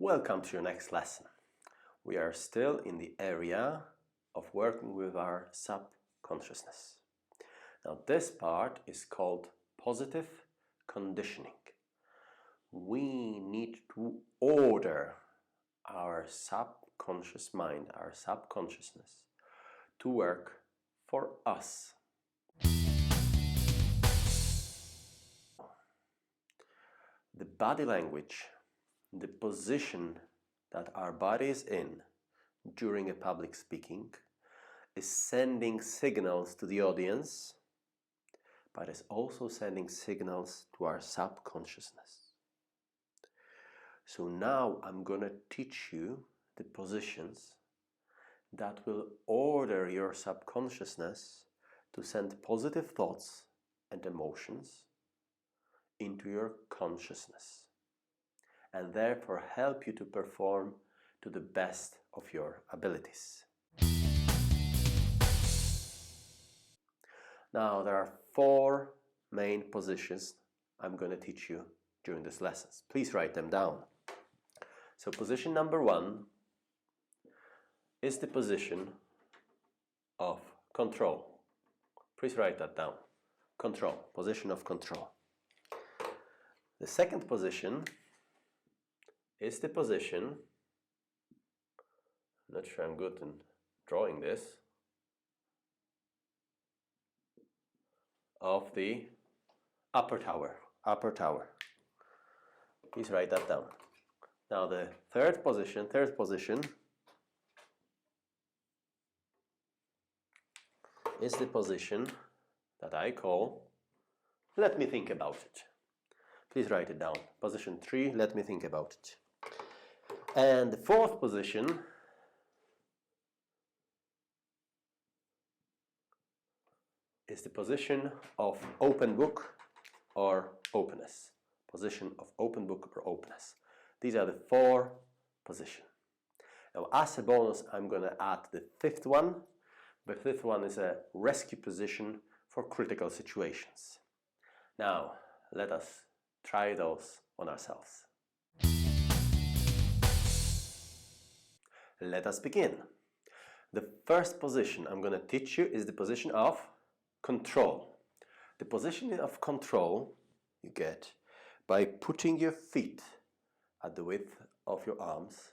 Welcome to your next lesson. We are still in the area of working with our subconsciousness. Now this part is called positive conditioning. We need to order our subconscious mind, our subconsciousness, to work for us. The body language, the position that our body is in during a public speaking is sending signals to the audience, but is also sending signals to our subconsciousness. So now I'm going to teach you the positions that will order your subconsciousness to send positive thoughts and emotions into your consciousness, and therefore help you to perform to the best of your abilities. Now there are 4 main positions I'm going to teach you during this lesson. Please write them down. So position number 1 is the position of control. Please write that down. Control, position of control. The second position is the position, I'm not sure I'm good in drawing this, of the upper tower. Upper tower. Please write that down. Now the third position is the position that I call, let me think about it. Please write it down. Position 3, let me think about it. And the fourth position is the position of open book or openness. Position of open book or openness. These are the 4 positions. Now as a bonus I'm going to add the 5th one. The 5th one is a rescue position for critical situations. Now let us try those on ourselves. Let us begin. The first position I'm going to teach you is the position of control. The position of control you get by putting your feet at the width of your arms,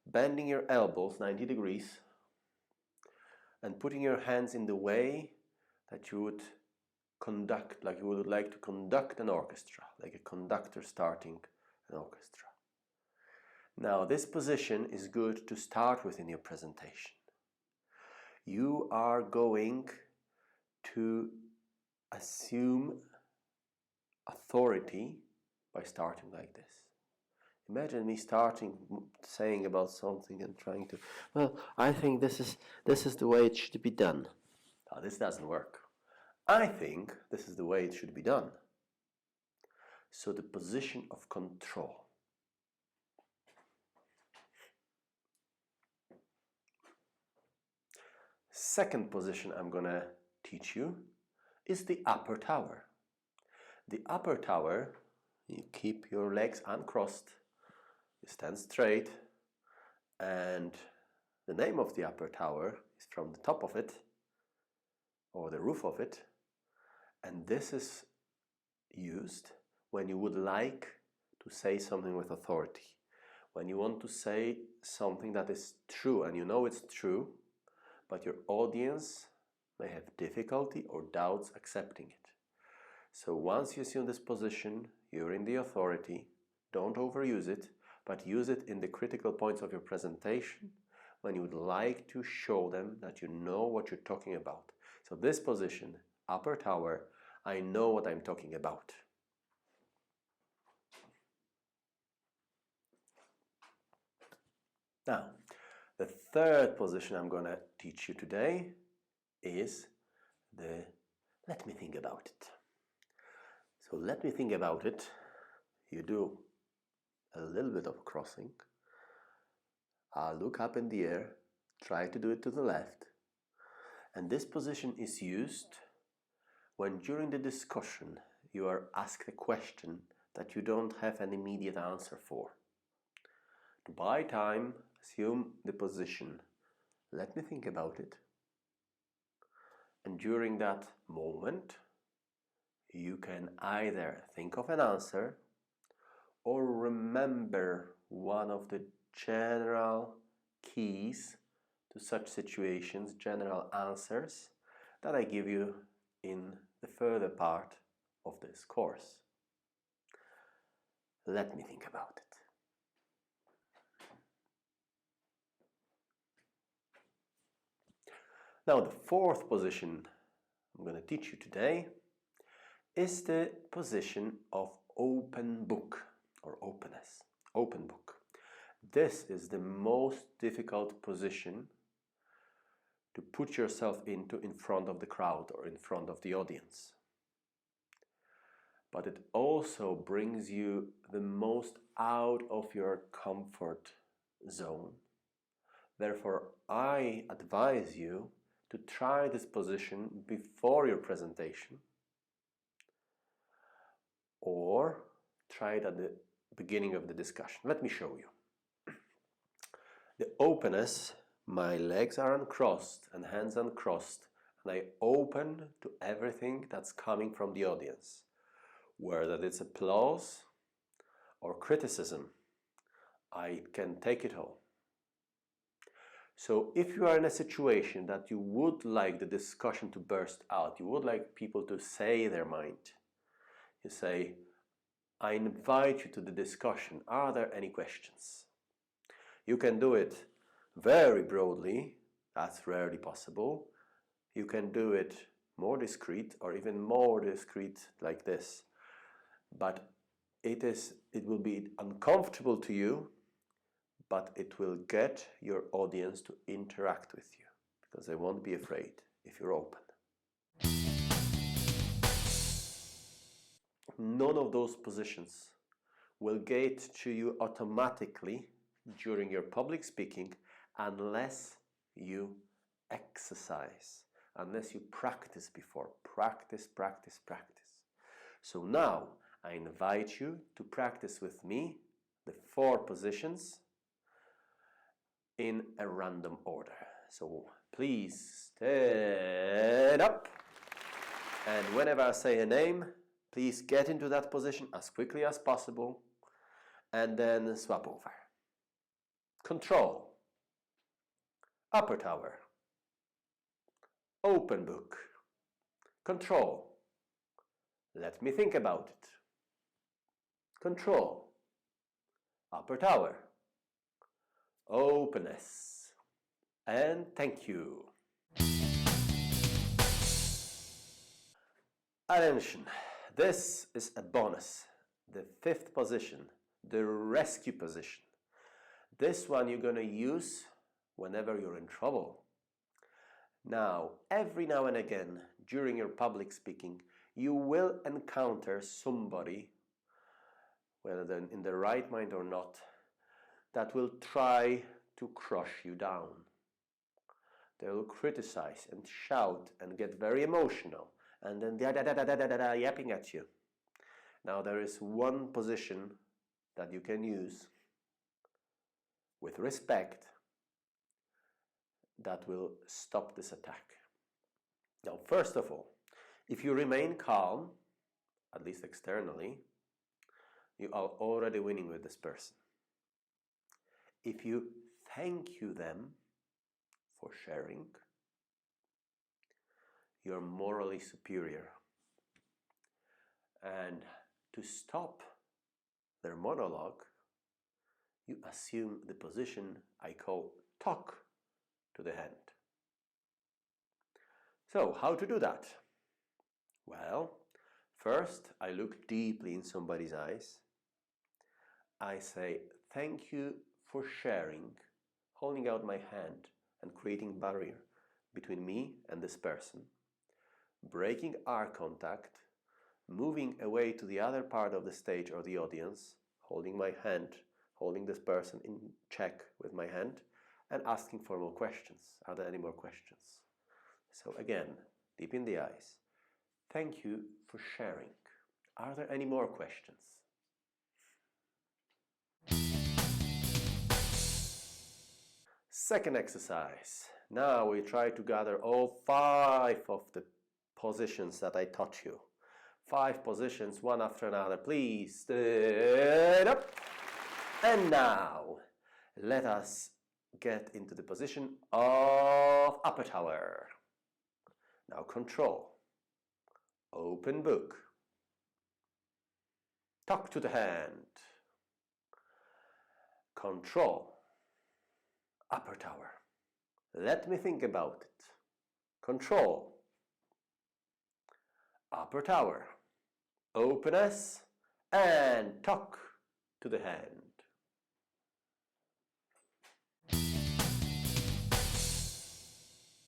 bending your elbows 90 degrees, and putting your hands in the way that you would conduct, like you would like to conduct an orchestra, like a conductor starting an orchestra. Now this position is good to start with in your presentation. You are going to assume authority by starting like this. Imagine me saying about something and trying to, well, I think this is the way it should be done. Now, this doesn't work. I think this is the way it should be done. So the position of control. Second position I'm going to teach you is the upper tower. The upper tower, you keep your legs uncrossed, you stand straight, and the name of the upper tower is from the top of it, or the roof of it, and this is used when you would like to say something with authority. When you want to say something that is true and you know it's true, but your audience may have difficulty or doubts accepting it. So once you assume this position, you're in the authority, don't overuse it, but use it in the critical points of your presentation when you would like to show them that you know what you're talking about. So this position, upper tower, I know what I'm talking about. Now, the third position I'm going to teach you today is the let me think about it. So let me think about it. You do a little bit of crossing. Look up in the air, try to do it to the left. And this position is used when during the discussion you are asked a question that you don't have an immediate answer for. Buy time, assume the position. Let me think about it. And during that moment, you can either think of an answer or remember one of the general keys to such situations, general answers that I give you in the further part of this course. Let me think about it. Now, the fourth position I'm going to teach you today is the position of open book or openness. Open book. This is the most difficult position to put yourself into in front of the crowd or in front of the audience. But it also brings you the most out of your comfort zone. Therefore, I advise you to try this position before your presentation, or try it at the beginning of the discussion. Let me show you. The openness, my legs are uncrossed and hands uncrossed, and I open to everything that's coming from the audience, whether it's applause or criticism. I can take it all. So if you are in a situation that you would like the discussion to burst out, you would like people to say their mind, you say, I invite you to the discussion. Are there any questions? You can do it very broadly. That's rarely possible. You can do it more discreet or even more discreet like this. But it will be uncomfortable to you, but it will get your audience to interact with you because they won't be afraid if you're open. None of those positions will get to you automatically during your public speaking unless you exercise, unless you practice before. Practice, practice, practice. So now I invite you to practice with me the 4 positions in a random order. So please stand up, and whenever I say a name, please get into that position as quickly as possible and then swap over. Control, upper tower, open book, control, let me think about it, control, upper tower, openness, and thank you. Attention, this is a bonus, the 5th position, the rescue position. This one you're going to use whenever you're in trouble. Now, every now and again, during your public speaking, you will encounter somebody, whether they're in the right mind or not, that will try to crush you down. They will criticize and shout and get very emotional and then yapping at you. Now there is one position that you can use with respect that will stop this attack. Now, first of all, if you remain calm, at least externally, you are already winning with this person. If you thank them for sharing, you're morally superior. And to stop their monologue, you assume the position I call talk to the hand. So, how to do that? Well, first I look deeply in somebody's eyes. I say, thank you for sharing, holding out my hand and creating barrier between me and this person, breaking eye contact, moving away to the other part of the stage or the audience, holding my hand, holding this person in check with my hand, and asking for more questions. Are there any more questions? So again, deep in the eyes, thank you for sharing. Are there any more questions? Second exercise. Now we try to gather all 5 of the positions that I taught you. 5 positions, one after another. Please stand up. And now let us get into the position of upper tower. Now control. Open book. Tuck to the hand. Control. Upper tower. Let me think about it. Control. Upper tower. Open S and tuck to the hand.